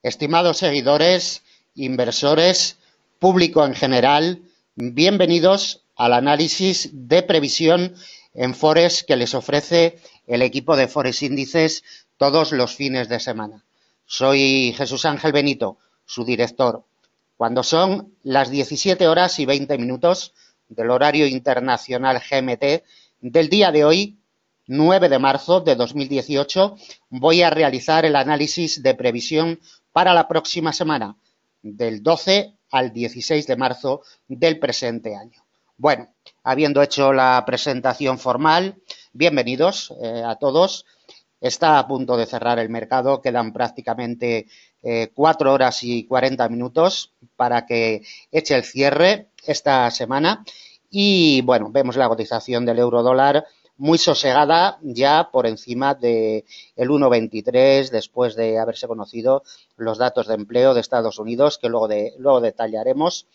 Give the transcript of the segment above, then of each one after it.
Estimados seguidores, inversores, público en general, bienvenidos al análisis de previsión en Forex que les ofrece el equipo de Forex Índices todos los fines de semana. Soy Jesús Ángel Benito, su director. Cuando son las 17 horas y 20 minutos del horario internacional GMT del día de hoy, 9 de marzo de 2018, voy a realizar el análisis de previsión para la próxima semana, del 12 al 16 de marzo del presente año. Bueno, habiendo hecho la presentación formal, bienvenidos a todos. Está a punto de cerrar el mercado, quedan prácticamente 4 horas y 40 minutos para que eche el cierre esta semana. Y bueno, vemos la cotización del euro dólar muy sosegada, ya por encima del 1,23 después de haberse conocido los datos de empleo de Estados Unidos, que luego detallaremos.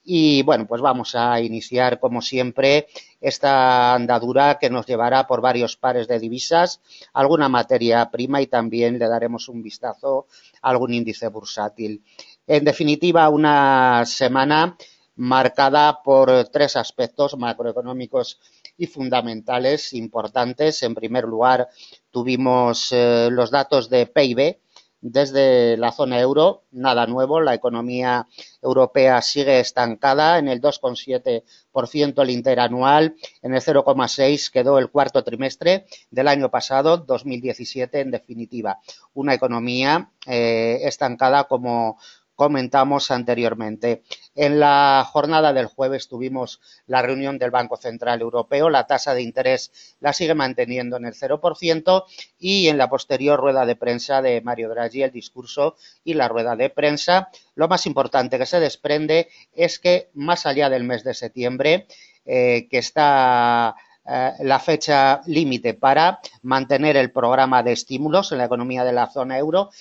Y bueno, pues vamos a iniciar, como siempre, esta andadura que nos llevará por varios pares de divisas, alguna materia prima y también le daremos un vistazo a algún índice bursátil. En definitiva, una semana marcada por tres aspectos macroeconómicos y fundamentales importantes. En primer lugar, tuvimos los datos de PIB desde la zona euro, nada nuevo, la economía europea sigue estancada en el 2,7% el interanual, en el 0,6% quedó el cuarto trimestre del año pasado, 2017, en definitiva, una economía estancada como comentamos anteriormente. En la jornada del jueves tuvimos la reunión del Banco Central Europeo, la tasa de interés la sigue manteniendo en el 0% y en la posterior rueda de prensa de Mario Draghi, el discurso y la rueda de prensa, lo más importante que se desprende es que más allá del mes de septiembre, que está la fecha límite para mantener el programa de estímulos en la economía de la zona euro,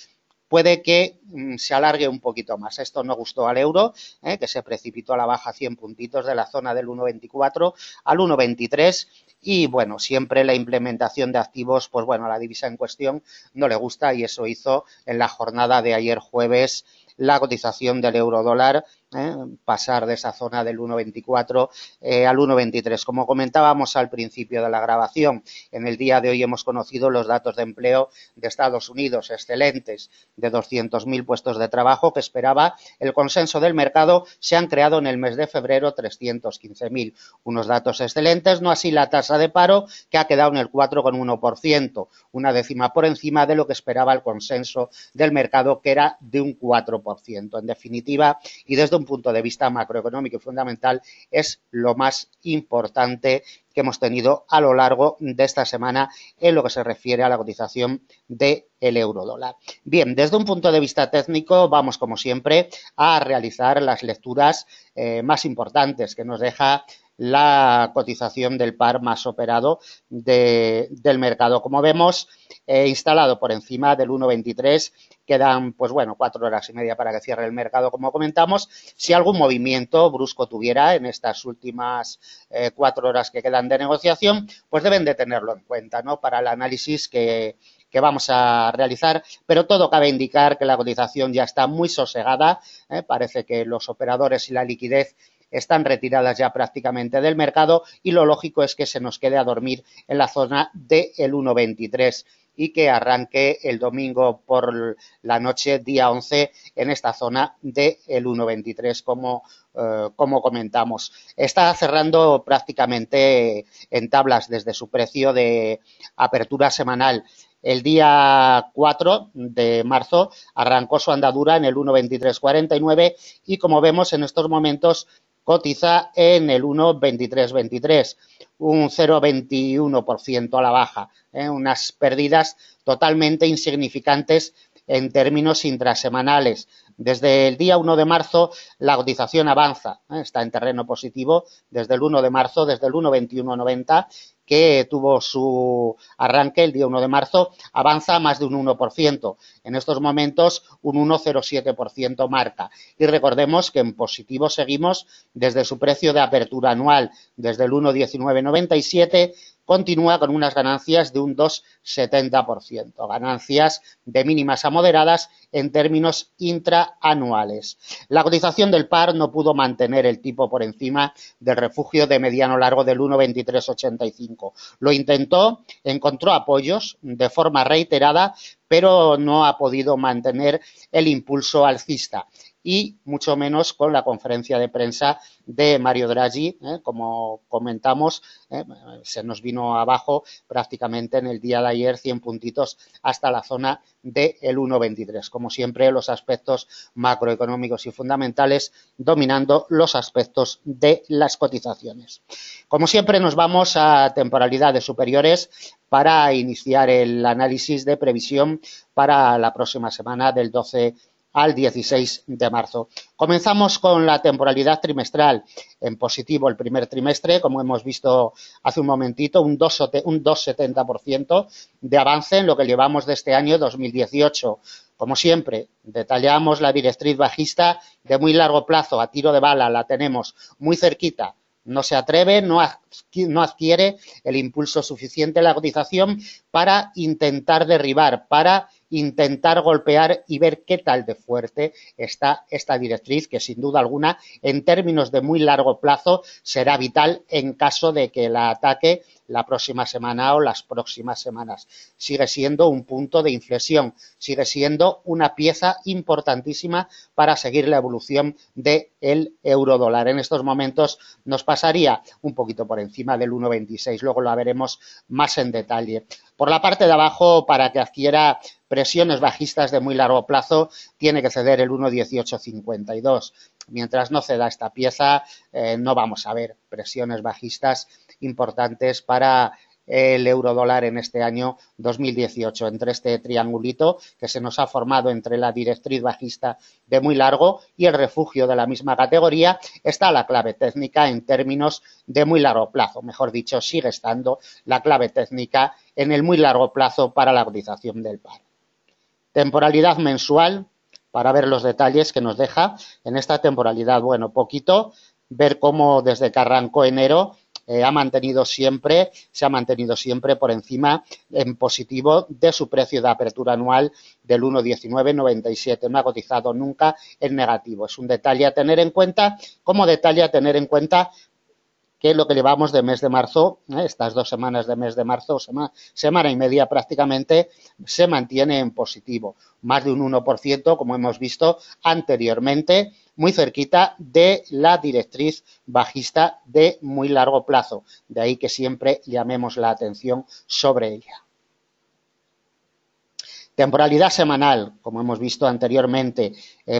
puede que se alargue un poquito más. Esto no gustó al euro, que se precipitó a la baja 100 puntitos de la zona del 1,24 al 1,23 y, bueno, siempre la implementación de activos, pues bueno, a la divisa en cuestión no le gusta y eso hizo en la jornada de ayer jueves la cotización del euro dólar, pasar de esa zona del 1,24 al 1,23. Como comentábamos al principio de la grabación, en el día de hoy hemos conocido los datos de empleo de Estados Unidos, excelentes, de 200.000 puestos de trabajo que esperaba el consenso del mercado. Se han creado en el mes de febrero 315.000, unos datos excelentes, no así la tasa de paro, que ha quedado en el 4,1%, una décima por encima de lo que esperaba el consenso del mercado, que era de un 4%. En definitiva, y desde un punto de vista macroeconómico y fundamental, es lo más importante que hemos tenido a lo largo de esta semana en lo que se refiere a la cotización del euro dólar. Bien, desde un punto de vista técnico vamos, como siempre, a realizar las lecturas más importantes que nos deja la cotización del par más operado del mercado. Como vemos, instalado por encima del 1,23, quedan, pues bueno, 4 horas y media para que cierre el mercado, como comentamos. Si algún movimiento brusco tuviera en estas últimas 4 horas que quedan de negociación, pues deben de tenerlo en cuenta, ¿no?, para el análisis que vamos a realizar, pero todo cabe indicar que la cotización ya está muy sosegada, parece que los operadores y la liquidez están retiradas ya prácticamente del mercado y lo lógico es que se nos quede a dormir en la zona del 1,23 y que arranque el domingo por la noche, día 11, en esta zona del 1,23, como comentamos. Está cerrando prácticamente en tablas desde su precio de apertura semanal. El día 4 de marzo arrancó su andadura en el 1,2349 y, como vemos, en estos momentos cotiza en el 1,2323, un 0,21% a la baja, unas pérdidas totalmente insignificantes en términos intrasemanales. Desde el día 1 de marzo la cotización avanza, está en terreno positivo desde el 1 de marzo, desde el 1,2190, que tuvo su arranque el día 1 de marzo, avanza más de un 1%. En estos momentos un 1,07% marca. Y recordemos que en positivo seguimos desde su precio de apertura anual, desde el 1,1997, continúa con unas ganancias de un 2,70%, ganancias de mínimas a moderadas en términos intraanuales. La cotización del par no pudo mantener el tipo por encima del refugio de mediano largo del 1,2385. Lo intentó, encontró apoyos de forma reiterada, pero no ha podido mantener el impulso alcista, y mucho menos con la conferencia de prensa de Mario Draghi, como comentamos, se nos vino abajo prácticamente en el día de ayer 100 puntitos hasta la zona del 1,23. Como siempre, los aspectos macroeconómicos y fundamentales dominando los aspectos de las cotizaciones. Como siempre, nos vamos a temporalidades superiores para iniciar el análisis de previsión para la próxima semana del 12 al 16 de marzo. Comenzamos con la temporalidad trimestral. En positivo el primer trimestre, como hemos visto hace un momentito, un 2,70% de avance en lo que llevamos de este año 2018. Como siempre, detallamos la directriz bajista de muy largo plazo, a tiro de bala, la tenemos muy cerquita. No se atreve, no adquiere el impulso suficiente la cotización para intentar derribar, para intentar golpear y ver qué tal de fuerte está esta directriz, que sin duda alguna, en términos de muy largo plazo, será vital en caso de que la ataque la próxima semana o las próximas semanas. Sigue siendo un punto de inflexión, sigue siendo una pieza importantísima para seguir la evolución del euro-dólar. En estos momentos nos pasaría un poquito por encima del 1,26, luego lo veremos más en detalle. Por la parte de abajo, para que adquiera presiones bajistas de muy largo plazo, tiene que ceder el 1,1852. Mientras no ceda esta pieza, no vamos a ver presiones bajistas importantes para el euro-dólar en este año 2018. Entre este triangulito que se nos ha formado entre la directriz bajista de muy largo y el refugio de la misma categoría, está la clave técnica en términos de muy largo plazo. Mejor dicho, sigue estando la clave técnica en el muy largo plazo para la cotización del par. Temporalidad mensual, para ver los detalles que nos deja en esta temporalidad. Bueno, poquito, ver cómo desde que arrancó enero se ha mantenido siempre por encima en positivo de su precio de apertura anual del 1,1997. No ha cotizado nunca en negativo. Es un detalle a tener en cuenta, como detalle a tener en cuenta que lo que llevamos de mes de marzo, estas 2 semanas de mes de marzo, semana y media prácticamente, se mantiene en positivo. Más de un 1%, como hemos visto anteriormente, muy cerquita de la directriz bajista de muy largo plazo. De ahí que siempre llamemos la atención sobre ella. Temporalidad semanal, como hemos visto anteriormente,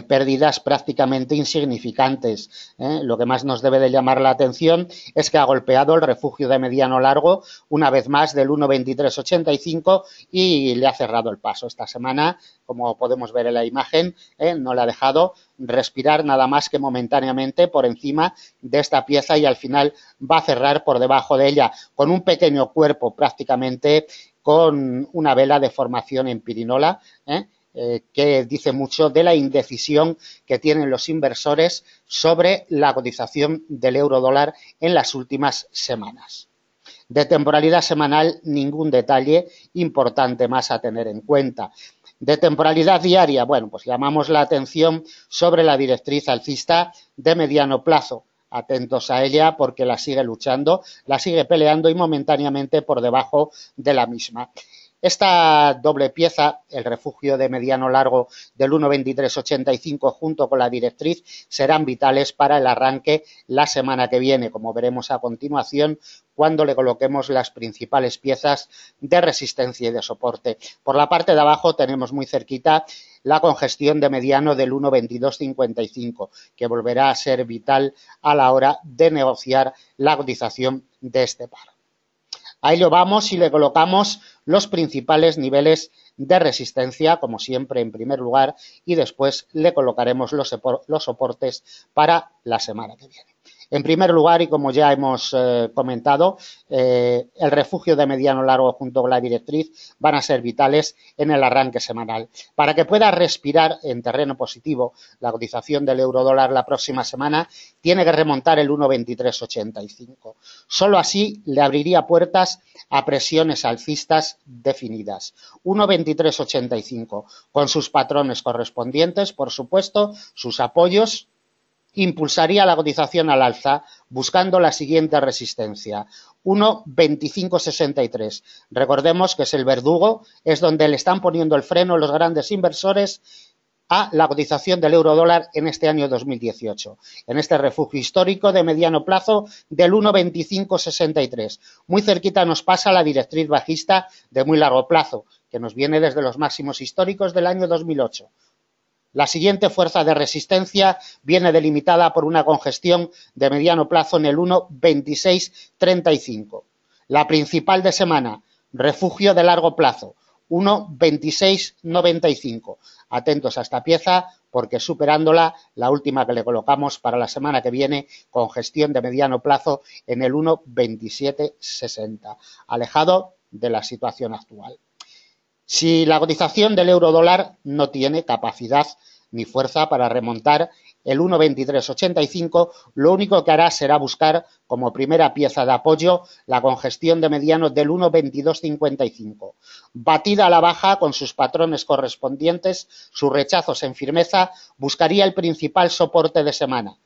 pérdidas prácticamente insignificantes. Lo que más nos debe de llamar la atención es que ha golpeado el refugio de mediano largo una vez más del 1,2385 y le ha cerrado el paso. Esta semana, como podemos ver en la imagen, no le ha dejado respirar nada más que momentáneamente por encima de esta pieza y al final va a cerrar por debajo de ella con un pequeño cuerpo prácticamente con una vela de formación en pirinola, que dice mucho de la indecisión que tienen los inversores sobre la cotización del euro-dólar en las últimas semanas. De temporalidad semanal, ningún detalle importante más a tener en cuenta. De temporalidad diaria, bueno, pues llamamos la atención sobre la directriz alcista de mediano plazo. Atentos a ella porque la sigue luchando, la sigue peleando y momentáneamente por debajo de la misma. Esta doble pieza, el refugio de mediano largo del 1,2385 junto con la directriz, serán vitales para el arranque la semana que viene, como veremos a continuación cuando le coloquemos las principales piezas de resistencia y de soporte. Por la parte de abajo tenemos muy cerquita la congestión de mediano del 1,2255, que volverá a ser vital a la hora de negociar la cotización de este par. Ahí lo vamos y le colocamos los principales niveles de resistencia, como siempre en primer lugar, y después le colocaremos los soportes para la semana que viene. En primer lugar, y como ya hemos comentado, el refugio de mediano largo junto con la directriz van a ser vitales en el arranque semanal. Para que pueda respirar en terreno positivo la cotización del euro-dólar la próxima semana, tiene que remontar el 1,2385. Solo así le abriría puertas a presiones alcistas definidas. 1,2385, con sus patrones correspondientes, por supuesto, sus apoyos, impulsaría la cotización al alza buscando la siguiente resistencia, 1,2563. Recordemos que es el verdugo, es donde le están poniendo el freno los grandes inversores a la cotización del euro-dólar en este año 2018, en este refugio histórico de mediano plazo del 1,2563. Muy cerquita nos pasa la directriz bajista de muy largo plazo, que nos viene desde los máximos históricos del año 2008. La siguiente fuerza de resistencia viene delimitada por una congestión de mediano plazo en el 1,2635. La principal de semana, refugio de largo plazo, 1,2695. Atentos a esta pieza porque superándola, la última que le colocamos para la semana que viene, congestión de mediano plazo en el 1,2760. Alejado de la situación actual. Si la cotización del euro-dólar no tiene capacidad ni fuerza para remontar el 1,2385, lo único que hará será buscar como primera pieza de apoyo la congestión de mediano del 1,2255. Batida a la baja con sus patrones correspondientes, sus rechazos en firmeza, buscaría el principal soporte de semana,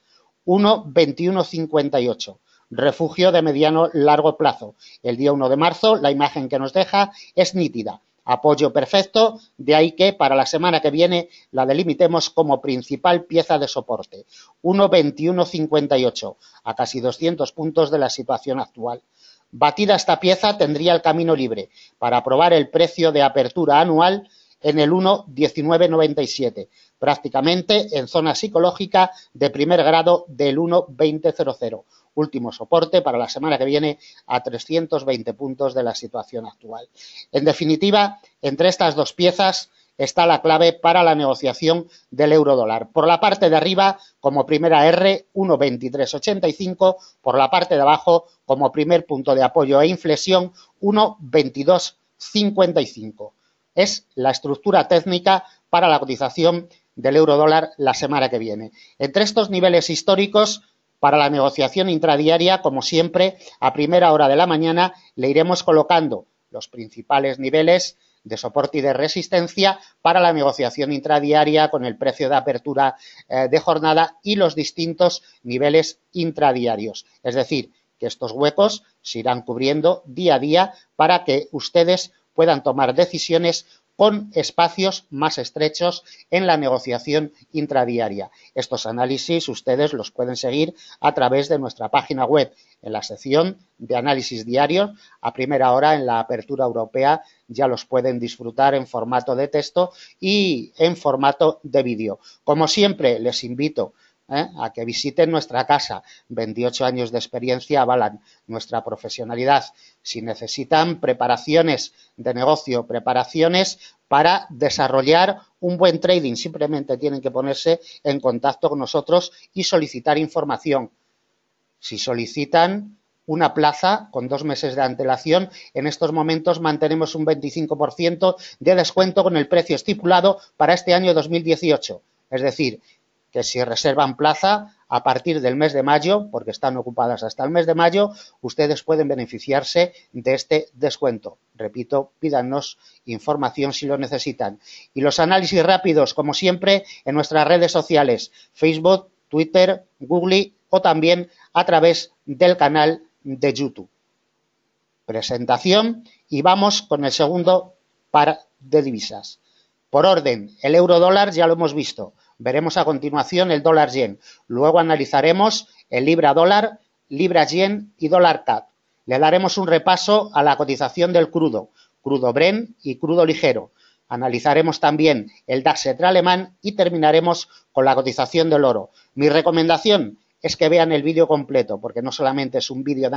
1,2158. Refugio de mediano largo plazo. El día 1 de marzo, la imagen que nos deja es nítida. Apoyo perfecto, de ahí que para la semana que viene la delimitemos como principal pieza de soporte, 1,2158, a casi 200 puntos de la situación actual. Batida esta pieza tendría el camino libre para probar el precio de apertura anual en el 1,1997, prácticamente en zona psicológica de primer grado del 1,2000. Último soporte para la semana que viene a 320 puntos de la situación actual. En definitiva, entre estas dos piezas está la clave para la negociación del euro-dólar. Por la parte de arriba, como primera R, 1,2385, por la parte de abajo, como primer punto de apoyo e inflexión, 1,2255. Es la estructura técnica para la cotización del euro-dólar la semana que viene. Entre estos niveles históricos, para la negociación intradiaria, como siempre, a primera hora de la mañana le iremos colocando los principales niveles de soporte y de resistencia para la negociación intradiaria con el precio de apertura de jornada y los distintos niveles intradiarios. Es decir, que estos huecos se irán cubriendo día a día para que ustedes puedan tomar decisiones con espacios más estrechos en la negociación intradiaria. Estos análisis ustedes los pueden seguir a través de nuestra página web, en la sección de análisis diario, a primera hora en la apertura europea ya los pueden disfrutar en formato de texto y en formato de vídeo. Como siempre, les invito a que visiten nuestra casa. 28 años de experiencia avalan nuestra profesionalidad. Si necesitan preparaciones de negocio, preparaciones para desarrollar un buen trading, simplemente tienen que ponerse en contacto con nosotros y solicitar información. Si solicitan una plaza con 2 meses de antelación, en estos momentos mantenemos un 25% de descuento con el precio estipulado para este año 2018. Es decir, que si reservan plaza a partir del mes de mayo, porque están ocupadas hasta el mes de mayo, ustedes pueden beneficiarse de este descuento. Repito, pídanos información si lo necesitan. Y los análisis rápidos, como siempre, en nuestras redes sociales, Facebook, Twitter, Google o también a través del canal de YouTube. Presentación y vamos con el segundo par de divisas. Por orden, el euro-dólar ya lo hemos visto. Veremos a continuación el dólar-yen. Luego analizaremos el libra-dólar, libra-yen y dólar-CAD. Le daremos un repaso a la cotización del crudo Brent y crudo ligero. Analizaremos también el DAX alemán y terminaremos con la cotización del oro. Mi recomendación, es que vean el vídeo completo, porque no solamente es un vídeo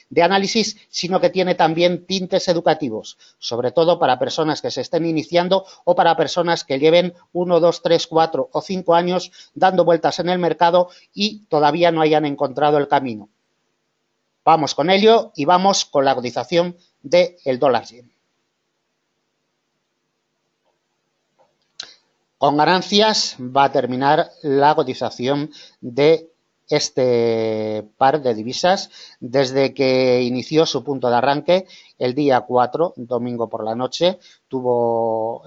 de análisis, sino que tiene también tintes educativos, sobre todo para personas que se estén iniciando o para personas que lleven 1, 2, 3, 4 o 5 años dando vueltas en el mercado y todavía no hayan encontrado el camino. Vamos con ello y vamos con la cotización del dólar yen. Con ganancias va a terminar la cotización de este par de divisas desde que inició su punto de arranque el día 4, domingo por la noche. Tuvo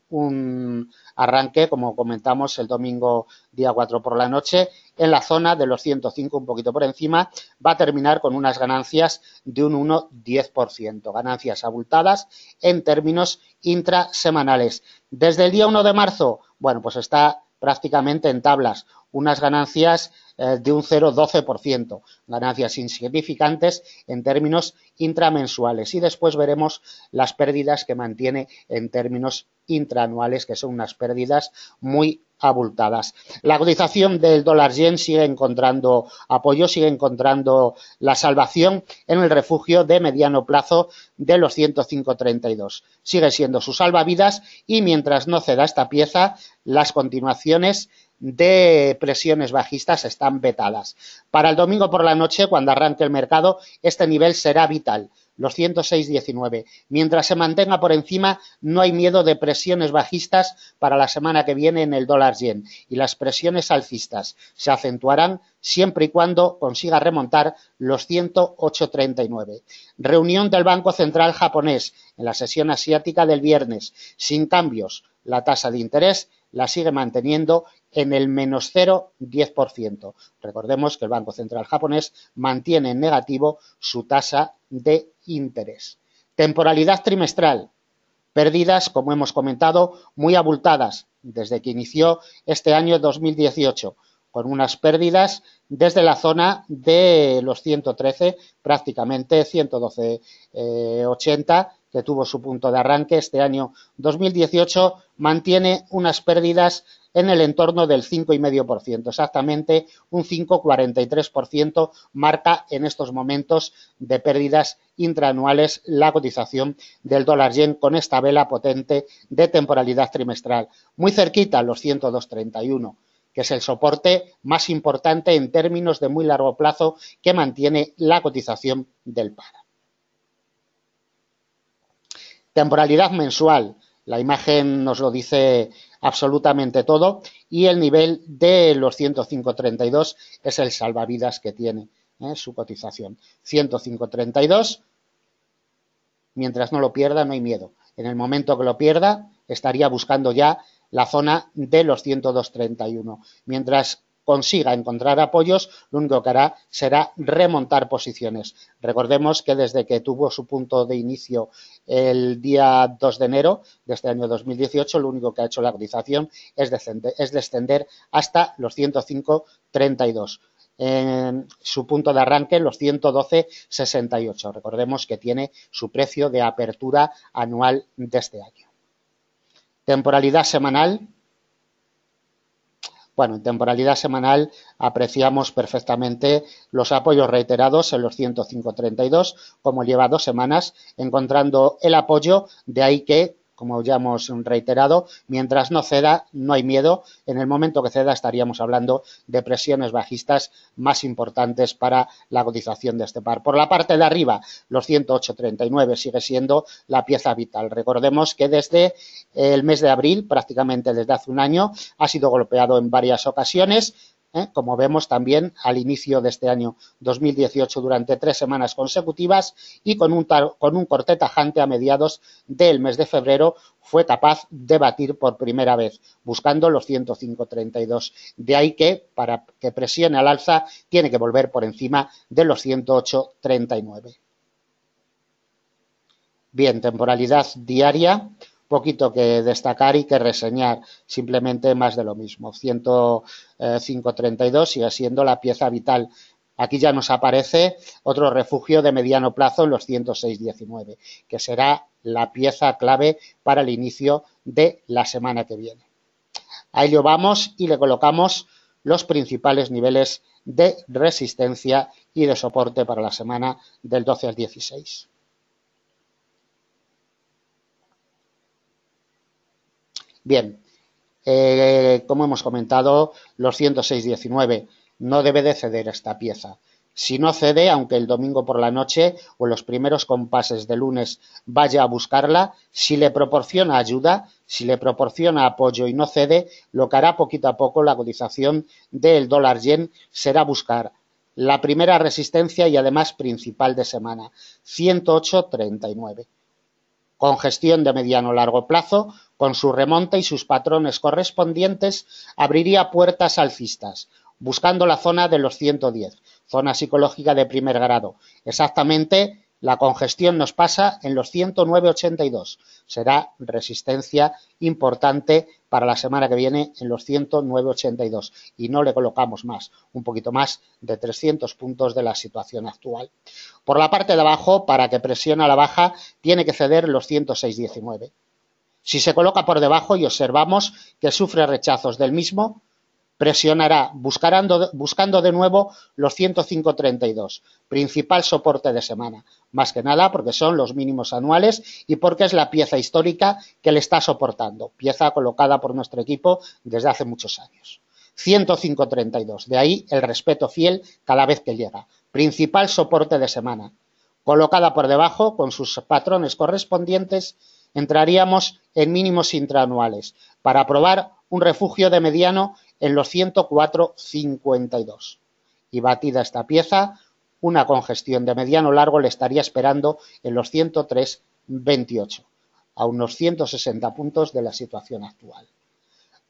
un arranque, como comentamos, el domingo día 4 por la noche en la zona de los 105, un poquito por encima. Va a terminar con unas ganancias de un 1,10%, ganancias abultadas en términos intrasemanales. Desde el día 1 de marzo, bueno, pues está prácticamente en tablas, unas ganancias de un 0,12%, ganancias insignificantes en términos intramensuales. Y después veremos las pérdidas que mantiene en términos intraanuales, que son unas pérdidas muy abultadas. La cotización del dólar yen sigue encontrando apoyo, sigue encontrando la salvación en el refugio de mediano plazo de los 105,32. Sigue siendo su salvavidas y mientras no ceda esta pieza, las continuaciones de presiones bajistas están vetadas. Para el domingo por la noche, cuando arranque el mercado, este nivel será vital, los 106,19. Mientras se mantenga por encima, no hay miedo de presiones bajistas para la semana que viene en el dólar yen y las presiones alcistas se acentuarán siempre y cuando consiga remontar los 108,39. Reunión del Banco Central japonés en la sesión asiática del viernes. Sin cambios, la tasa de interés la sigue manteniendo en el menos 0,10%. Recordemos que el Banco Central japonés mantiene en negativo su tasa de interés. Temporalidad trimestral. Pérdidas, como hemos comentado, muy abultadas desde que inició este año 2018, con unas pérdidas desde la zona de los 113, prácticamente 112,80, que tuvo su punto de arranque. Este año 2018 mantiene unas pérdidas en el entorno del 5,5%, exactamente un 5,43% marca en estos momentos de pérdidas intraanuales la cotización del dólar yen con esta vela potente de temporalidad trimestral, muy cerquita a los 102,31, que es el soporte más importante en términos de muy largo plazo que mantiene la cotización del par. Temporalidad mensual. La imagen nos lo dice absolutamente todo y el nivel de los 105,32 es el salvavidas que tiene su cotización. 105,32, mientras no lo pierda no hay miedo. En el momento que lo pierda estaría buscando ya la zona de los 102,31. Mientras consiga encontrar apoyos, lo único que hará será remontar posiciones. Recordemos que desde que tuvo su punto de inicio el día 2 de enero de este año 2018, lo único que ha hecho la cotización es descender hasta los 105,32. En su punto de arranque los 112,68. Recordemos que tiene su precio de apertura anual de este año. Temporalidad semanal. Bueno, en temporalidad semanal apreciamos perfectamente los apoyos reiterados en los 105,32, como lleva 2 semanas encontrando el apoyo, de ahí que, como ya hemos reiterado, mientras no ceda, no hay miedo. En el momento que ceda estaríamos hablando de presiones bajistas más importantes para la cotización de este par. Por la parte de arriba, los 108,39 sigue siendo la pieza vital. Recordemos que desde el mes de abril, prácticamente desde hace un año, ha sido golpeado en varias ocasiones, como vemos también al inicio de este año 2018 durante 3 semanas consecutivas y con un corte tajante a mediados del mes de febrero fue capaz de batir por primera vez buscando los 105,32. De ahí que para que presione al alza tiene que volver por encima de los 108,39. Bien, temporalidad diaria. Poquito que destacar y que reseñar, simplemente más de lo mismo. 105,32 sigue siendo la pieza vital. Aquí ya nos aparece otro refugio de mediano plazo en los 106,19, que será la pieza clave para el inicio de la semana que viene. A ello vamos y le colocamos los principales niveles de resistencia y de soporte para la semana del 12 al 16. Bien, como hemos comentado, los 106.19 no debe de ceder esta pieza. Si no cede, aunque el domingo por la noche o en los primeros compases de lunes vaya a buscarla, si le proporciona ayuda, si le proporciona apoyo y no cede, lo que hará poquito a poco la cotización del dólar yen será buscar la primera resistencia y además principal de semana, 108.39. Con gestión de mediano largo plazo, con su remonte y sus patrones correspondientes, abriría puertas alcistas, buscando la zona de los 110, zona psicológica de primer grado. Exactamente, la congestión nos pasa en los 109.82. Será resistencia importante para la semana que viene en los 109.82 y no le colocamos más, un poquito más de 300 puntos de la situación actual. Por la parte de abajo, para que presione a la baja, tiene que ceder los 106.19. Si se coloca por debajo y observamos que sufre rechazos del mismo, presionará buscando de nuevo los 105.32, principal soporte de semana, más que nada porque son los mínimos anuales y porque es la pieza histórica que le está soportando, pieza colocada por nuestro equipo desde hace muchos años. 105.32, de ahí el respeto fiel cada vez que llega, principal soporte de semana. Colocada por debajo, con sus patrones correspondientes, entraríamos en mínimos intraanuales para probar un refugio de mediano en los 104.52. Y batida esta pieza, una congestión de mediano largo le estaría esperando en los 103.28, a unos 160 puntos de la situación actual.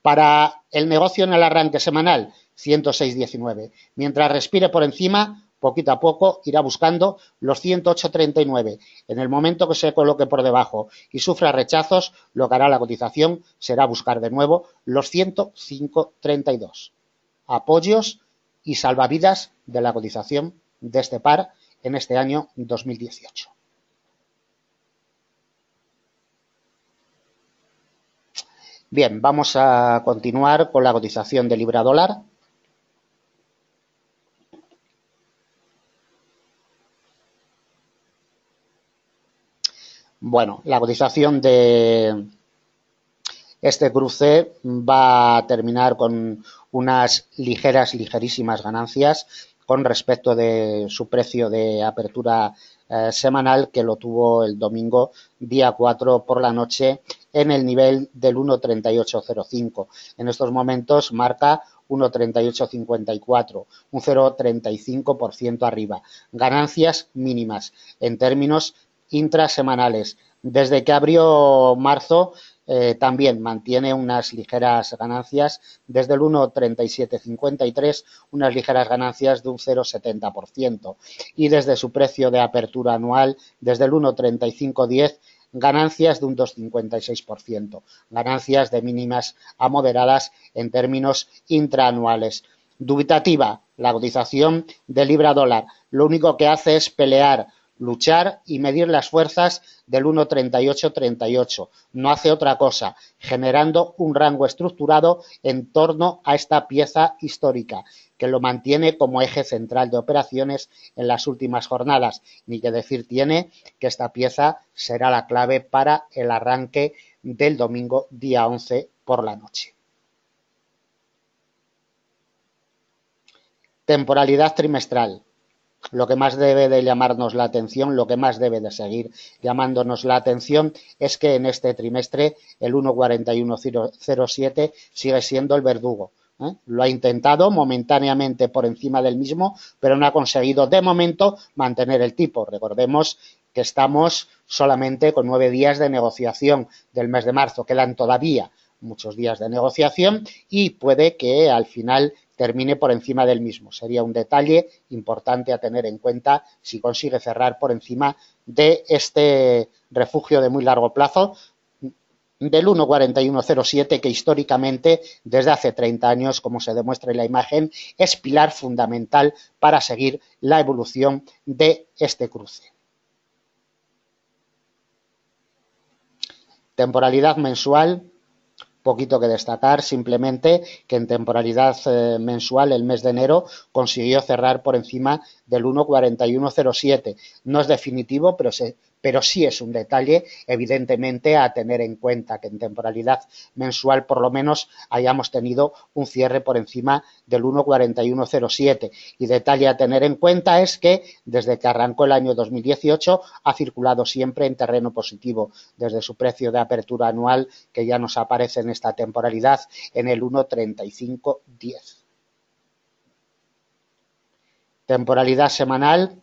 Para el negocio en el arranque semanal, 106.19. Mientras respire por encima, poquito a poco irá buscando los 108.39. En el momento que se coloque por debajo y sufra rechazos, lo que hará la cotización será buscar de nuevo los 105.32. Apoyos y salvavidas de la cotización de este par en este año 2018. Bien, vamos a continuar con la cotización de libra dólar. Bueno, la cotización de este cruce va a terminar con unas ligerísimas ganancias con respecto de su precio de apertura semanal, que lo tuvo el domingo día 4 por la noche en el nivel del 1.3805. En estos momentos marca 1.3854, un 0,35% arriba. Ganancias mínimas en términos intrasemanales. Desde que abrió marzo también mantiene unas ligeras ganancias desde el 1,3753, unas ligeras ganancias de un 0,70%, y desde su precio de apertura anual desde el 1,3510 ganancias de un 2,56%, ganancias de mínimas a moderadas en términos intraanuales. Dubitativa la cotización de libra dólar, lo único que hace es pelear, luchar y medir las fuerzas del 1,3838. No hace otra cosa, generando un rango estructurado en torno a esta pieza histórica, que lo mantiene como eje central de operaciones en las últimas jornadas. Ni que decir tiene que esta pieza será la clave para el arranque del domingo día 11 por la noche. Temporalidad trimestral. Lo que más debe de llamarnos la atención, lo que más debe de seguir llamándonos la atención es que en este trimestre el 1,4107 sigue siendo el verdugo. Lo ha intentado momentáneamente por encima del mismo, pero no ha conseguido de momento mantener el tipo. Recordemos que estamos solamente con 9 días de negociación del mes de marzo. Quedan todavía muchos días de negociación y puede que al final termine por encima del mismo. Sería un detalle importante a tener en cuenta si consigue cerrar por encima de este refugio de muy largo plazo del 1,4107, que históricamente desde hace 30 años, como se demuestra en la imagen, es pilar fundamental para seguir la evolución de este cruce. Temporalidad mensual. Poquito que destacar, simplemente que en temporalidad mensual el mes de enero consiguió cerrar por encima del 1,4107. No es definitivo, pero sí es un detalle, evidentemente, a tener en cuenta, que en temporalidad mensual por lo menos hayamos tenido un cierre por encima del 1,4107. Y detalle a tener en cuenta es que desde que arrancó el año 2018 ha circulado siempre en terreno positivo, desde su precio de apertura anual, que ya nos aparece en esta temporalidad en el 1,3510. Temporalidad semanal,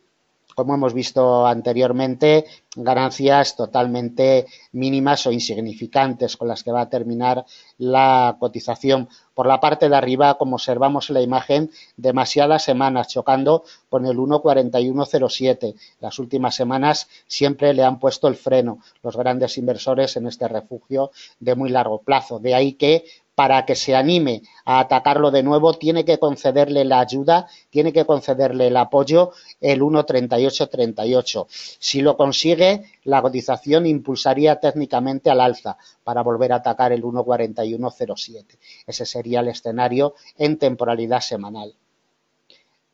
como hemos visto anteriormente, ganancias totalmente mínimas o insignificantes con las que va a terminar la cotización. Por la parte de arriba, como observamos en la imagen, demasiadas semanas chocando con el 1,4107. Las últimas semanas siempre le han puesto el freno los grandes inversores en este refugio de muy largo plazo. De ahí que para que se anime a atacarlo de nuevo, tiene que concederle la ayuda, tiene que concederle el apoyo el 1,3838. Si lo consigue, la cotización impulsaría técnicamente al alza para volver a atacar el 1,4107. Ese sería el escenario en temporalidad semanal.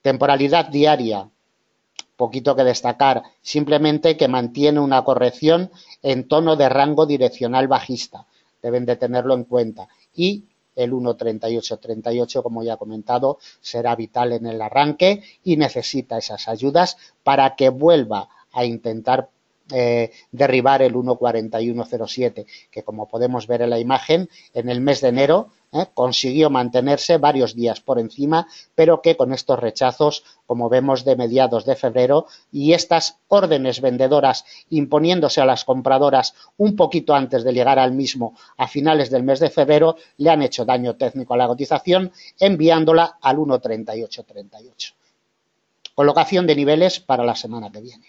Temporalidad diaria, poquito que destacar, simplemente que mantiene una corrección en tono de rango direccional bajista. Deben de tenerlo en cuenta. Y el 1,3838, como ya he comentado, será vital en el arranque y necesita esas ayudas para que vuelva a intentar derribar el 1,4107, que como podemos ver en la imagen, en el mes de enero consiguió mantenerse varios días por encima, pero que con estos rechazos, como vemos de mediados de febrero, y estas órdenes vendedoras imponiéndose a las compradoras un poquito antes de llegar al mismo a finales del mes de febrero, le han hecho daño técnico a la cotización, enviándola al 1,3838. Colocación de niveles para la semana que viene.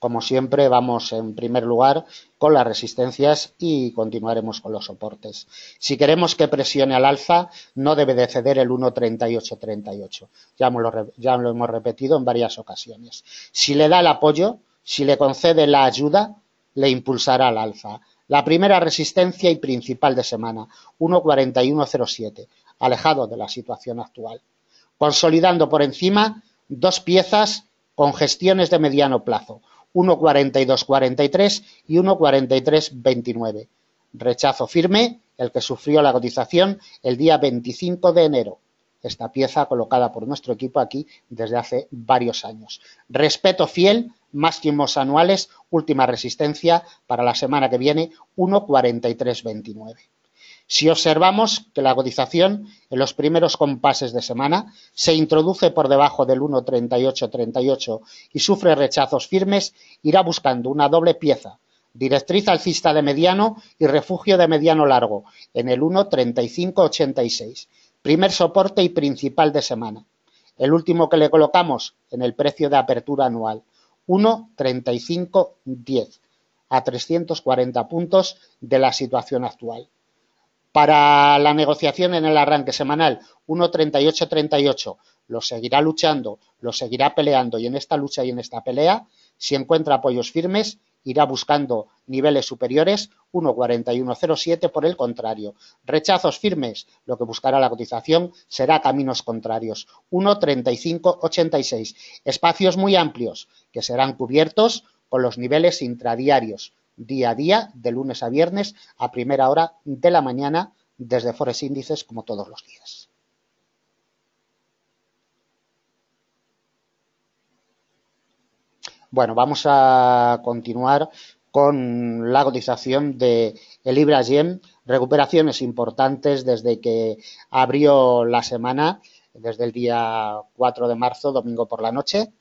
Como siempre, vamos en primer lugar con las resistencias y continuaremos con los soportes. Si queremos que presione al alza, no debe de ceder el 1,3838. Ya lo hemos repetido en varias ocasiones. Si le da el apoyo, si le concede la ayuda, le impulsará al alza. La primera resistencia y principal de semana, 1,4107, alejado de la situación actual. Consolidando por encima dos piezas con gestiones de mediano plazo, 1,4243 y 1,4329. Rechazo firme, el que sufrió la cotización el día 25 de enero. Esta pieza colocada por nuestro equipo aquí desde hace varios años. Respeto fiel, máximos anuales, última resistencia para la semana que viene, 1,4329. Si observamos que la cotización en los primeros compases de semana se introduce por debajo del 1,3838 y sufre rechazos firmes, irá buscando una doble pieza, directriz alcista de mediano y refugio de mediano largo en el 1,3586, primer soporte y principal de semana. El último que le colocamos en el precio de apertura anual, 1,3510, a 340 puntos de la situación actual. Para la negociación en el arranque semanal, 1,3838, lo seguirá luchando, lo seguirá peleando, y en esta lucha y en esta pelea, si encuentra apoyos firmes, irá buscando niveles superiores, 1,4107 por el contrario. Rechazos firmes, lo que buscará la cotización será caminos contrarios, 1,3586. Espacios muy amplios que serán cubiertos con los niveles intradiarios, día a día, de lunes a viernes, a primera hora de la mañana, desde Forex Índices, como todos los días. Bueno, vamos a continuar con la cotización de el Libra-Yen, recuperaciones importantes desde que abrió la semana, desde el día 4 de marzo, domingo por la noche.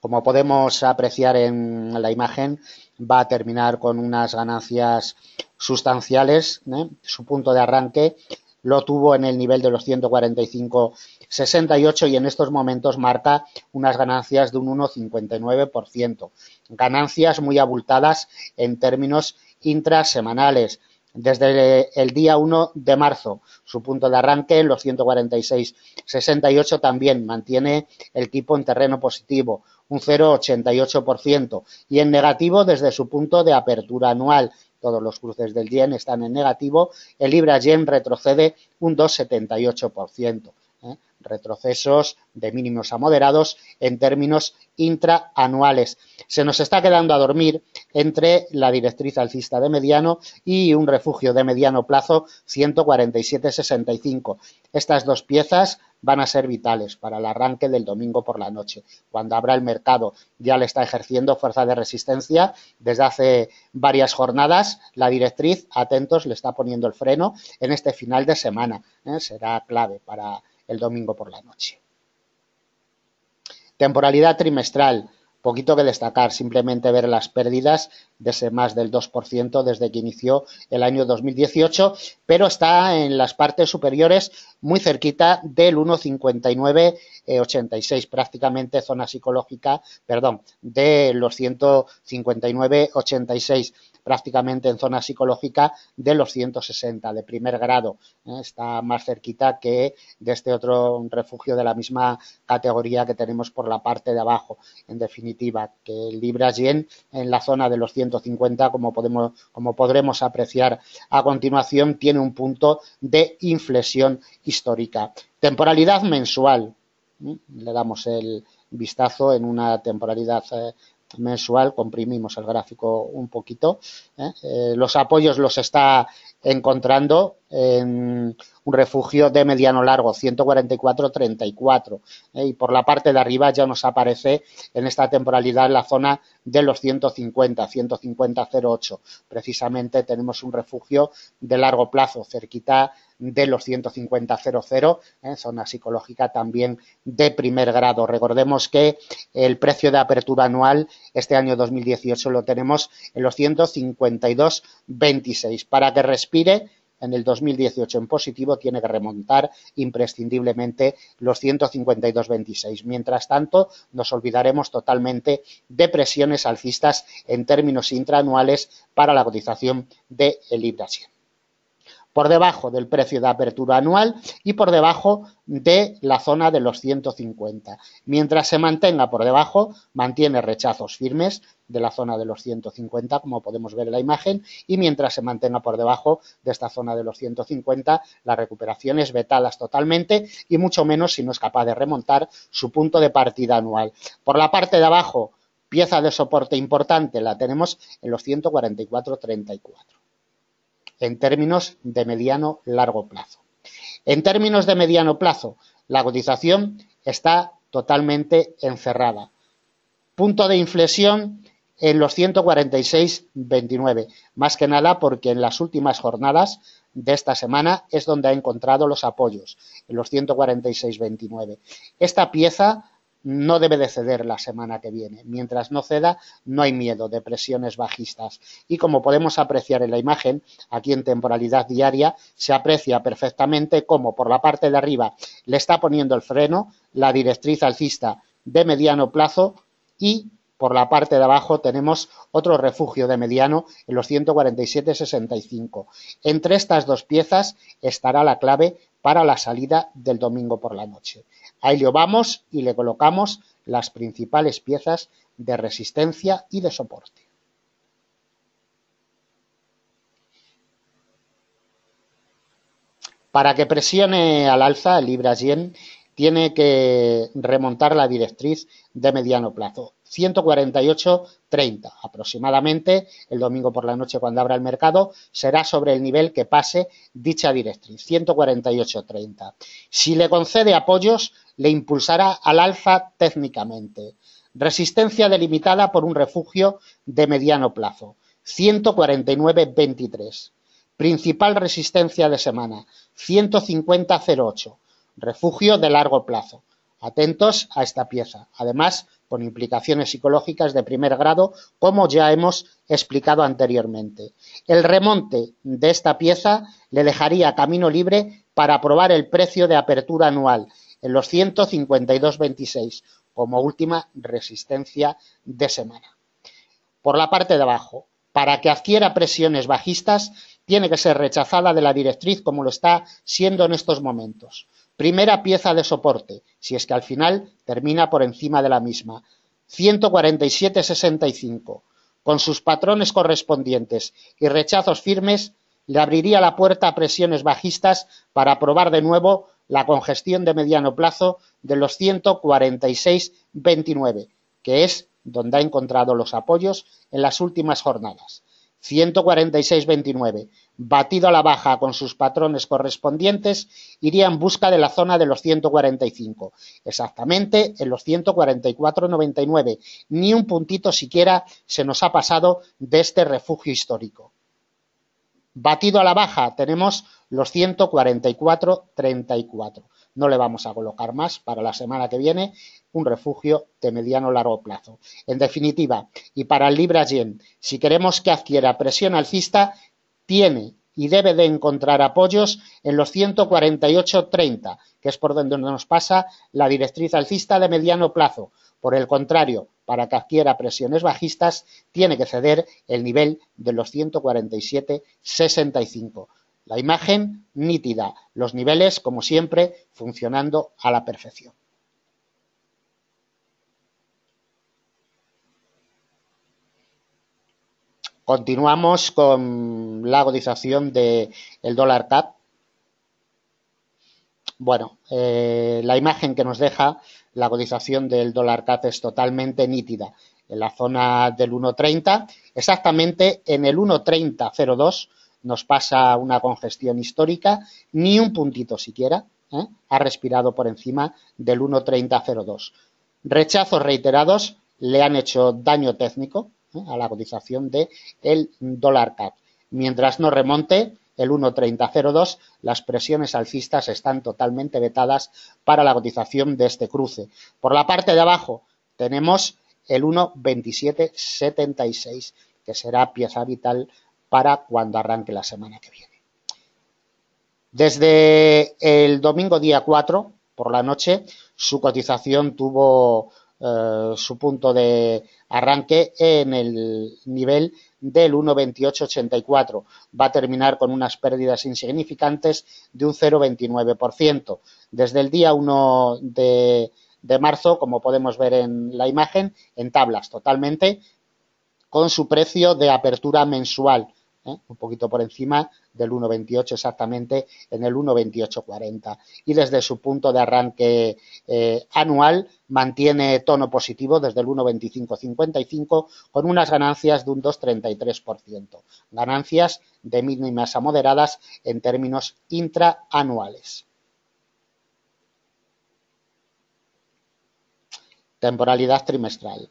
Como podemos apreciar en la imagen, va a terminar con unas ganancias sustanciales. Su punto de arranque lo tuvo en el nivel de los 145,68 y en estos momentos marca unas ganancias de un 1,59%. Ganancias muy abultadas en términos intrasemanales. Desde el día 1 de marzo, su punto de arranque en los 146,68 también mantiene el tipo en terreno positivo, un 0,88%, y en negativo desde su punto de apertura anual. Todos los cruces del yen están en negativo, el libra-yen retrocede un 2,78%. Retrocesos de mínimos a moderados en términos intraanuales. Se nos está quedando a dormir entre la directriz alcista de mediano y un refugio de mediano plazo 147,65. Estas dos piezas van a ser vitales para el arranque del domingo por la noche, cuando abra el mercado. Ya le está ejerciendo fuerza de resistencia desde hace varias jornadas. La directriz, atentos, le está poniendo el freno en este final de semana. Será clave para el domingo por la noche. Temporalidad trimestral, poquito que destacar, simplemente ver las pérdidas de ese más del 2% desde que inició el año 2018, pero está en las partes superiores muy cerquita del 1,5986, prácticamente zona psicológica, de los 159,86, prácticamente en zona psicológica de los 160 de primer grado. Está más cerquita que de este otro refugio de la misma categoría que tenemos por la parte de abajo. En definitiva, que el libra-yen en la zona de los 150, como podremos apreciar a continuación, tiene un punto de inflexión histórica. Temporalidad mensual. Le damos el vistazo en una temporalidad mensual, comprimimos el gráfico un poquito. Los apoyos los está encontrando en un refugio de mediano largo, 144,34, y por la parte de arriba ya nos aparece en esta temporalidad la zona de los 150, 150,08. Precisamente tenemos un refugio de largo plazo, cerquita de los 150,00, zona psicológica también de primer grado. Recordemos que el precio de apertura anual este año 2018 lo tenemos en los 152,26. Para que respire en el 2018 en positivo tiene que remontar imprescindiblemente los 152,26. Mientras tanto, nos olvidaremos totalmente de presiones alcistas en términos intraanuales para la cotización del libra-yen. Por debajo del precio de apertura anual y por debajo de la zona de los 150. Mientras se mantenga por debajo, mantiene rechazos firmes de la zona de los 150, como podemos ver en la imagen, y mientras se mantenga por debajo de esta zona de los 150, las recuperaciones vetadas totalmente y mucho menos si no es capaz de remontar su punto de partida anual. Por la parte de abajo, pieza de soporte importante la tenemos en los 144,34. En términos de mediano largo plazo. En términos de mediano plazo, la cotización está totalmente encerrada. Punto de inflexión en los 146,29, más que nada porque en las últimas jornadas de esta semana es donde ha encontrado los apoyos, en los 146,29. Esta pieza no debe de ceder la semana que viene. Mientras no ceda, no hay miedo de presiones bajistas. Y como podemos apreciar en la imagen, aquí en temporalidad diaria, se aprecia perfectamente cómo por la parte de arriba le está poniendo el freno la directriz alcista de mediano plazo y por la parte de abajo tenemos otro refugio de mediano en los 147,65. Entre estas dos piezas estará la clave para la salida del domingo por la noche. Ahí lo vamos y le colocamos las principales piezas de resistencia y de soporte. Para que presione al alza el libra-yen tiene que remontar la directriz de mediano plazo. 148,30 aproximadamente el domingo por la noche cuando abra el mercado será sobre el nivel que pase dicha directriz, 148,30. Si le concede apoyos, le impulsará al alza técnicamente. Resistencia delimitada por un refugio de mediano plazo, 149,23. Principal resistencia de semana, 150,08. Refugio de largo plazo. Atentos a esta pieza. Además, con implicaciones psicológicas de primer grado, como ya hemos explicado anteriormente. El remonte de esta pieza le dejaría camino libre para probar el precio de apertura anual en los 152,26 como última resistencia de semana. Por la parte de abajo, para que adquiera presiones bajistas, tiene que ser rechazada de la directriz como lo está siendo en estos momentos. Primera pieza de soporte, si es que al final termina por encima de la misma. 147,65. Con sus patrones correspondientes y rechazos firmes, le abriría la puerta a presiones bajistas para probar de nuevo la congestión de mediano plazo de los 146,29, que es donde ha encontrado los apoyos en las últimas jornadas. 146,29, batido a la baja con sus patrones correspondientes, iría en busca de la zona de los 145, exactamente en los 144,99. Ni un puntito siquiera se nos ha pasado de este refugio histórico. Batido a la baja tenemos los 144,34. No le vamos a colocar más para la semana que viene, un refugio de mediano largo plazo. En definitiva, y para el Libra Yen, si queremos que adquiera presión alcista, tiene y debe de encontrar apoyos en los 148,30, que es por donde nos pasa la directriz alcista de mediano plazo. Por el contrario, para que adquiera presiones bajistas, tiene que ceder el nivel de los 147,65. La imagen nítida, los niveles, como siempre, funcionando a la perfección. Continuamos con la cotización del dólar CAD. Bueno, la imagen que nos deja la cotización del dólar CAD es totalmente nítida. En la zona del 1,30, exactamente en el 1,30,02 nos pasa una congestión histórica, ni un puntito siquiera, ha respirado por encima del 1,30,02. Rechazos reiterados le han hecho daño técnico a la cotización del dólar CAD. Mientras no remonte el 1,30,02, las presiones alcistas están totalmente vetadas para la cotización de este cruce. Por la parte de abajo tenemos el 1,27,76, que será pieza vital para cuando arranque la semana que viene. Desde el domingo día 4 por la noche, su cotización tuvo su punto de arranque en el nivel del 1,2884. Va a terminar con unas pérdidas insignificantes de un 0,29%. Desde el día 1 de marzo, como podemos ver en la imagen, en tablas totalmente, con su precio de apertura mensual, un poquito por encima del 1,28 exactamente, en el 1,2840. Y desde su punto de arranque anual mantiene tono positivo desde el 1,2555 con unas ganancias de un 2,33%. Ganancias de mínimas a moderadas en términos intraanuales. Temporalidad trimestral.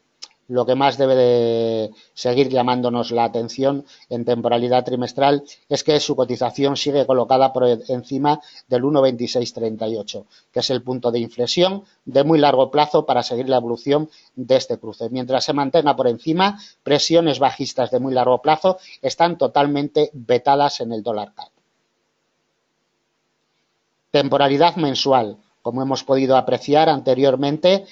Lo que más debe de seguir llamándonos la atención en temporalidad trimestral es que su cotización sigue colocada por encima del 1,2638, que es el punto de inflexión de muy largo plazo para seguir la evolución de este cruce. Mientras se mantenga por encima, presiones bajistas de muy largo plazo están totalmente vetadas en el dólar CAD. Temporalidad mensual. Como hemos podido apreciar anteriormente,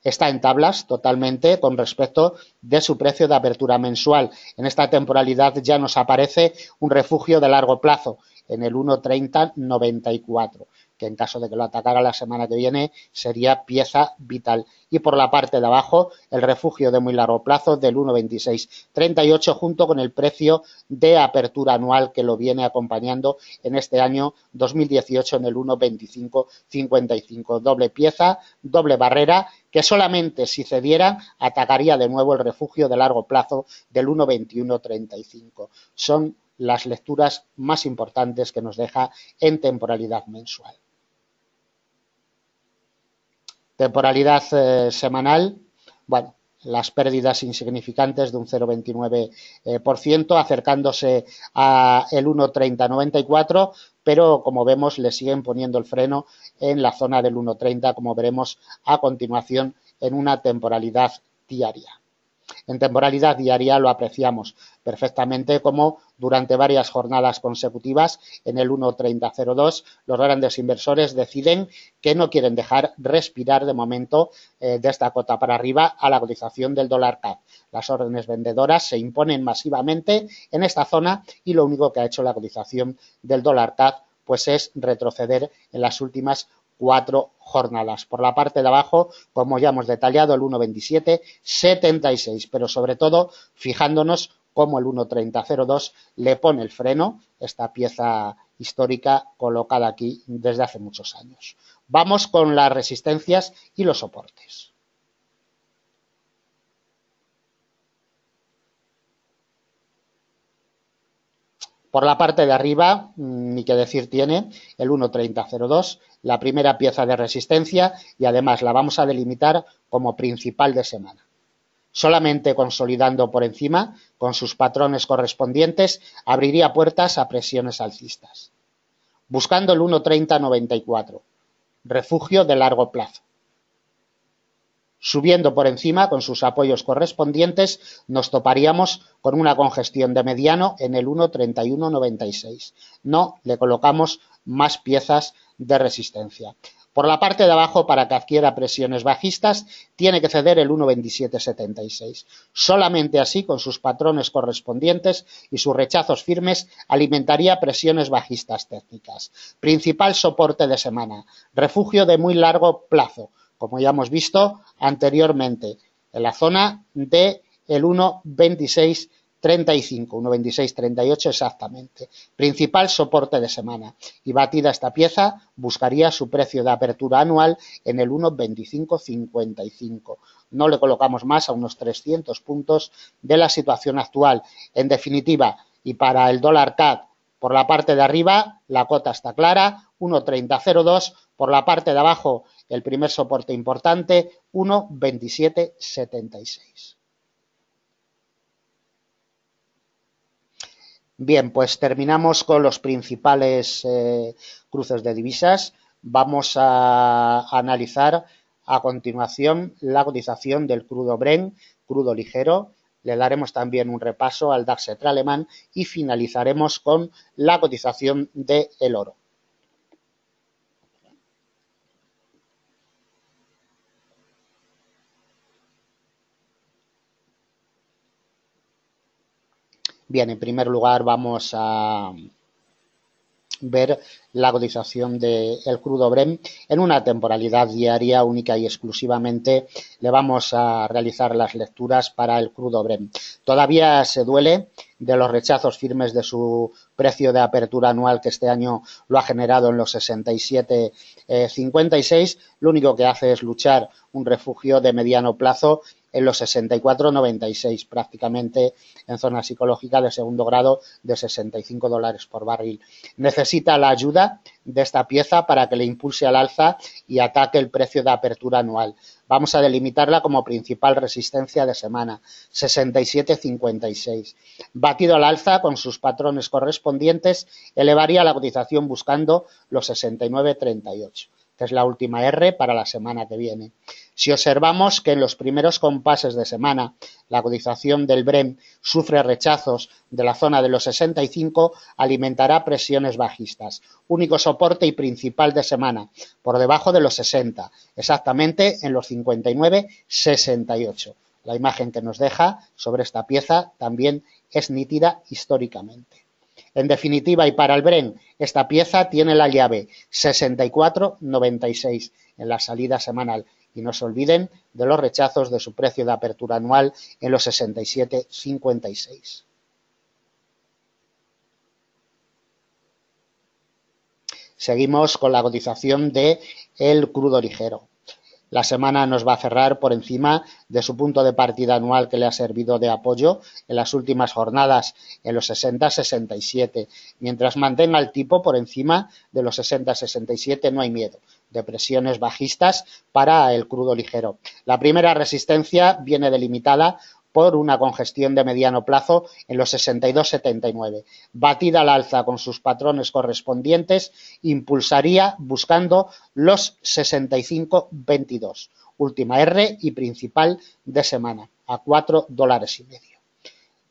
está en tablas totalmente con respecto de su precio de apertura mensual. En esta temporalidad ya nos aparece un refugio de largo plazo en el 1,3094, que en caso de que lo atacara la semana que viene sería pieza vital. Y por la parte de abajo, el refugio de muy largo plazo del 1,2638 junto con el precio de apertura anual que lo viene acompañando en este año 2018 en el 1,2555. Doble pieza, doble barrera, que solamente si cediera atacaría de nuevo el refugio de largo plazo del 1,2135. Son las lecturas más importantes que nos deja en temporalidad mensual. Temporalidad semanal, bueno, las pérdidas insignificantes de un 0,29%, acercándose a el 1,3094, pero como vemos le siguen poniendo el freno en la zona del 1,30, como veremos a continuación en una temporalidad diaria. En temporalidad diaria lo apreciamos perfectamente como durante varias jornadas consecutivas en el 1.3002 los grandes inversores deciden que no quieren dejar respirar de momento de esta cota para arriba a la cotización del dólar CAD. Las órdenes vendedoras se imponen masivamente en esta zona y lo único que ha hecho la cotización del dólar CAD pues es retroceder en las últimas 4 jornadas. Por la parte de abajo, como ya hemos detallado, el 1.2776, pero sobre todo fijándonos cómo el 1.3002 le pone el freno, esta pieza histórica colocada aquí desde hace muchos años. Vamos con las resistencias y los soportes. Por la parte de arriba, ni que decir tiene, el 1.3002, la primera pieza de resistencia y además la vamos a delimitar como principal de semana. Solamente consolidando por encima, con sus patrones correspondientes, abriría puertas a presiones alcistas. Buscando el 1.3094, refugio de largo plazo. Subiendo por encima con sus apoyos correspondientes, nos toparíamos con una congestión de mediano en el 1.3196. No le colocamos más piezas de resistencia. Por la parte de abajo, para que adquiera presiones bajistas, tiene que ceder el 1.2776. Solamente así, con sus patrones correspondientes y sus rechazos firmes, alimentaría presiones bajistas técnicas. Principal soporte de semana, refugio de muy largo plazo, como ya hemos visto anteriormente, en la zona de el 1.2635, 1.2638 exactamente. Principal soporte de semana. Y batida esta pieza, buscaría su precio de apertura anual en el 1.2555. No le colocamos más a unos 300 puntos de la situación actual. En definitiva, y para el dólar CAD, por la parte de arriba, la cota está clara, 1.3002, por la parte de abajo, el primer soporte importante, 1.2776. Bien, pues terminamos con los principales cruces de divisas. Vamos a analizar a continuación la cotización del crudo Brent, crudo ligero. Le daremos también un repaso al DAX alemán y finalizaremos con la cotización del oro. Bien, en primer lugar vamos a ver la cotización del crudo Brent en una temporalidad diaria única y exclusivamente. Le vamos a realizar las lecturas para el crudo Brent. Todavía se duele de los rechazos firmes de su precio de apertura anual, que este año lo ha generado en los 67,56. Lo único que hace es luchar un refugio de mediano plazo en los 64,96, prácticamente en zona psicológica de segundo grado de $65 por barril. Necesita la ayuda de esta pieza para que le impulse al alza y ataque el precio de apertura anual. Vamos a delimitarla como principal resistencia de semana, 67,56. Batido al alza con sus patrones correspondientes, elevaría la cotización buscando los 69,38. Que es la última R para la semana que viene. Si observamos que en los primeros compases de semana la cotización del Brent sufre rechazos de la zona de los 65, alimentará presiones bajistas. Único soporte y principal de semana, por debajo de los 60, exactamente en los 59,68. La imagen que nos deja sobre esta pieza también es nítida históricamente. En definitiva, y para el Brent, esta pieza tiene la llave 64,96 en la salida semanal. Y no se olviden de los rechazos de su precio de apertura anual en los 67,56. Seguimos con la cotización del crudo ligero. La semana nos va a cerrar por encima de su punto de partida anual que le ha servido de apoyo en las últimas jornadas en los 60,67. Mientras mantenga el tipo por encima de los 60,67 no hay miedo de presiones bajistas para el crudo ligero. La primera resistencia viene delimitada por una congestión de mediano plazo en los 62,79. Batida al alza con sus patrones correspondientes, impulsaría buscando los 65,22. última R y principal de semana, a $4,5.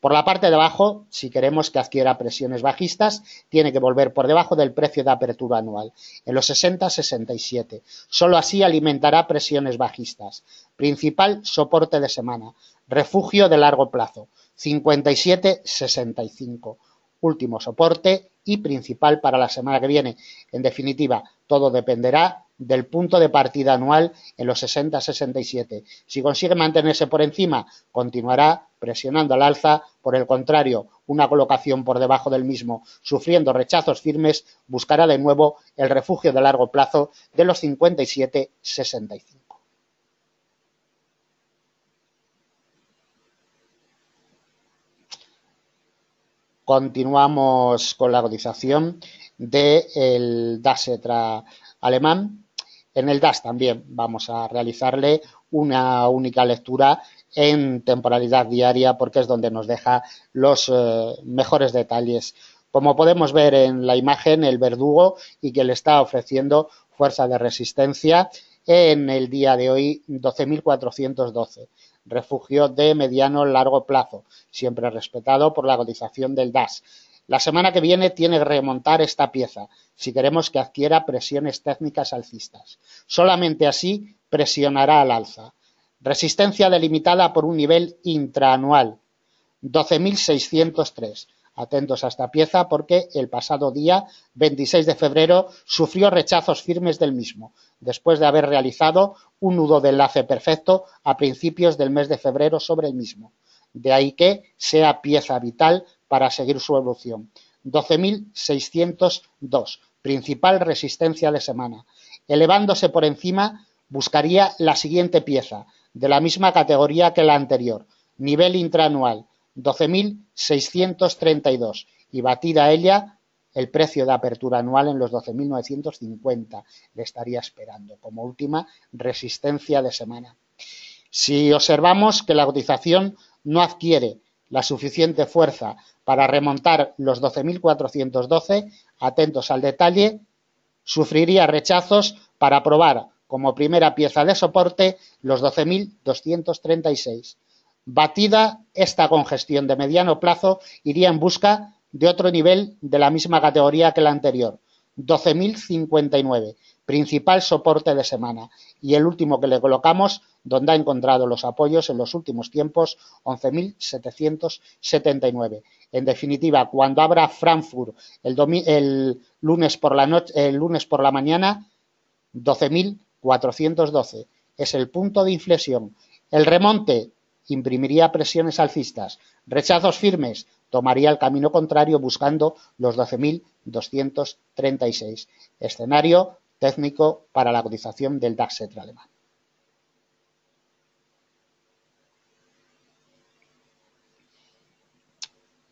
Por la parte de abajo, si queremos que adquiera presiones bajistas, tiene que volver por debajo del precio de apertura anual, en los 60,67. Solo así alimentará presiones bajistas. Principal soporte de semana, refugio de largo plazo, 57,65. Último soporte y principal para la semana que viene. En definitiva, todo dependerá del punto de partida anual en los 60,67. Si consigue mantenerse por encima, continuará presionando al alza. Por el contrario, una colocación por debajo del mismo, sufriendo rechazos firmes, buscará de nuevo el refugio de largo plazo de los 57,65. Continuamos con la cotización del DAX alemán. En el DAX también vamos a realizarle una única lectura en temporalidad diaria porque es donde nos deja los mejores detalles. Como podemos ver en la imagen, el verdugo y que le está ofreciendo fuerza de resistencia en el día de hoy 12.412. Refugio de mediano largo plazo, siempre respetado por la cotización del DAX. La semana que viene tiene que remontar esta pieza si queremos que adquiera presiones técnicas alcistas. Solamente así presionará al alza. Resistencia delimitada por un nivel intraanual, 12.603. Atentos a esta pieza porque el pasado día 26 de febrero sufrió rechazos firmes del mismo, después de haber realizado un nudo de enlace perfecto a principios del mes de febrero sobre el mismo. De ahí que sea pieza vital para seguir su evolución. 12.602, principal resistencia de semana. Elevándose por encima, buscaría la siguiente pieza, de la misma categoría que la anterior, nivel intraanual, 12.632, y batida ella, el precio de apertura anual en los 12.950 le estaría esperando como última resistencia de semana. Si observamos que la cotización no adquiere la suficiente fuerza para remontar los 12.412, atentos al detalle, sufriría rechazos para probar como primera pieza de soporte los 12.236. Batida esta congestión de mediano plazo, iría en busca de otro nivel de la misma categoría que la anterior, 12.059, principal soporte de semana. Y el último que le colocamos, donde ha encontrado los apoyos en los últimos tiempos, 11.779. En definitiva, cuando abra Frankfurt el lunes por la mañana, 12.412 es el punto de inflexión. El remonte imprimiría presiones alcistas, rechazos firmes, tomaría el camino contrario buscando los 12.236. Escenario técnico para la cotización del DAX alemán.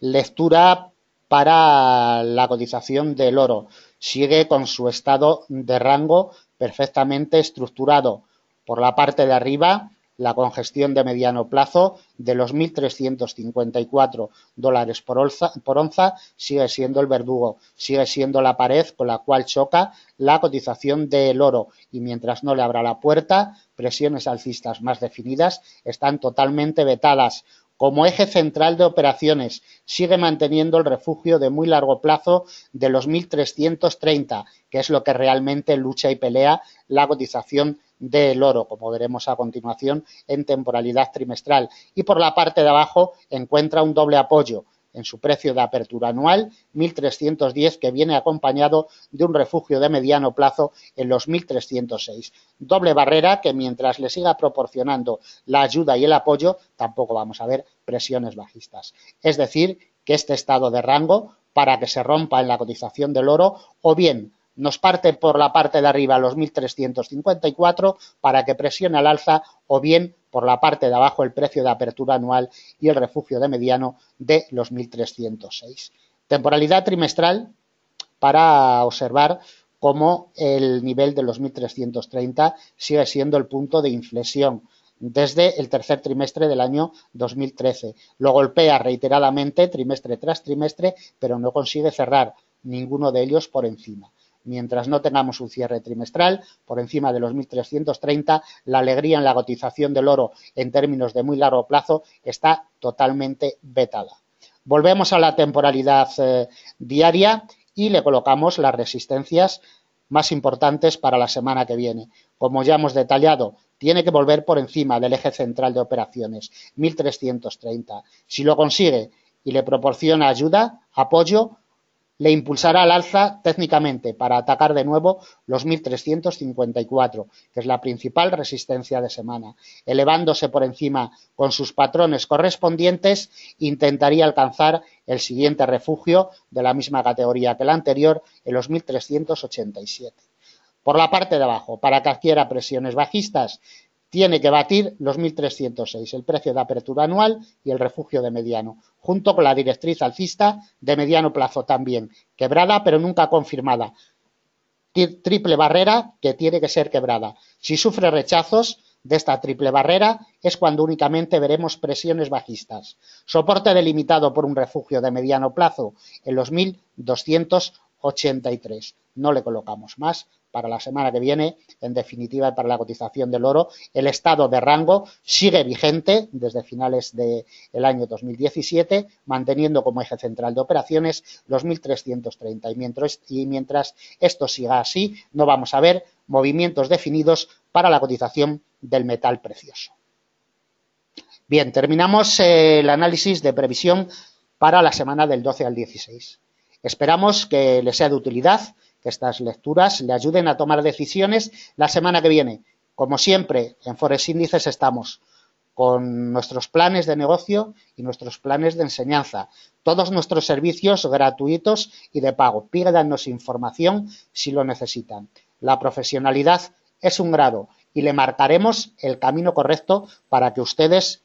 Lectura para la cotización del oro. Sigue con su estado de rango perfectamente estructurado. Por la parte de arriba, la congestión de mediano plazo de los $1.354 por onza sigue siendo el verdugo, sigue siendo la pared con la cual choca la cotización del oro, y mientras no le abra la puerta, presiones alcistas más definidas están totalmente vetadas. Como eje central de operaciones, sigue manteniendo el refugio de muy largo plazo de los 1.330, que es lo que realmente lucha y pelea la cotización del oro, como veremos a continuación en temporalidad trimestral. Y por la parte de abajo encuentra un doble apoyo en su precio de apertura anual, 1.310, que viene acompañado de un refugio de mediano plazo en los 1.306. Doble barrera que mientras le siga proporcionando la ayuda y el apoyo, tampoco vamos a ver presiones bajistas. Es decir, que este estado de rango, para que se rompa en la cotización del oro, o bien nos parte por la parte de arriba los 1.354 para que presione al alza, o bien por la parte de abajo el precio de apertura anual y el refugio de mediano de los 1.306. Temporalidad trimestral para observar cómo el nivel de los 1.330 sigue siendo el punto de inflexión desde el tercer trimestre del año 2013. Lo golpea reiteradamente trimestre tras trimestre, pero no consigue cerrar ninguno de ellos por encima. Mientras no tengamos un cierre trimestral por encima de los 1.330, la alegría en la cotización del oro en términos de muy largo plazo está totalmente vetada. Volvemos a la temporalidad diaria y le colocamos las resistencias más importantes para la semana que viene. Como ya hemos detallado, tiene que volver por encima del eje central de operaciones, 1.330. Si lo consigue y le proporciona ayuda, apoyo, le impulsará al alza técnicamente para atacar de nuevo los 1.354, que es la principal resistencia de semana. Elevándose por encima con sus patrones correspondientes, intentaría alcanzar el siguiente refugio de la misma categoría que el anterior, en los 1.387. Por la parte de abajo, para que adquiera presiones bajistas, tiene que batir los 1.306, el precio de apertura anual y el refugio de mediano, junto con la directriz alcista de mediano plazo también, quebrada pero nunca confirmada. Triple barrera que tiene que ser quebrada. Si sufre rechazos de esta triple barrera es cuando únicamente veremos presiones bajistas. Soporte delimitado por un refugio de mediano plazo en los 1.283. No le colocamos más para la semana que viene, en definitiva para la cotización del oro. El estado de rango sigue vigente desde finales del año 2017, manteniendo como eje central de operaciones los 1.330. Y mientras esto siga así, no vamos a ver movimientos definidos para la cotización del metal precioso. Bien, terminamos el análisis de previsión para la semana del 12 al 16. Esperamos que les sea de utilidad, que estas lecturas le ayuden a tomar decisiones la semana que viene. Como siempre, en Forex Índices estamos con nuestros planes de negocio y nuestros planes de enseñanza. Todos nuestros servicios gratuitos y de pago. Pídanos información si lo necesitan. La profesionalidad es un grado y le marcaremos el camino correcto para que ustedes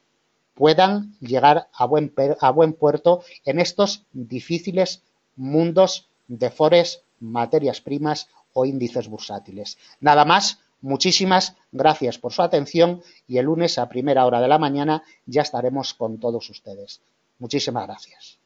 puedan llegar a buen puerto en estos difíciles mundos de Forex, materias primas o índices bursátiles. Nada más, muchísimas gracias por su atención y el lunes a primera hora de la mañana ya estaremos con todos ustedes. Muchísimas gracias.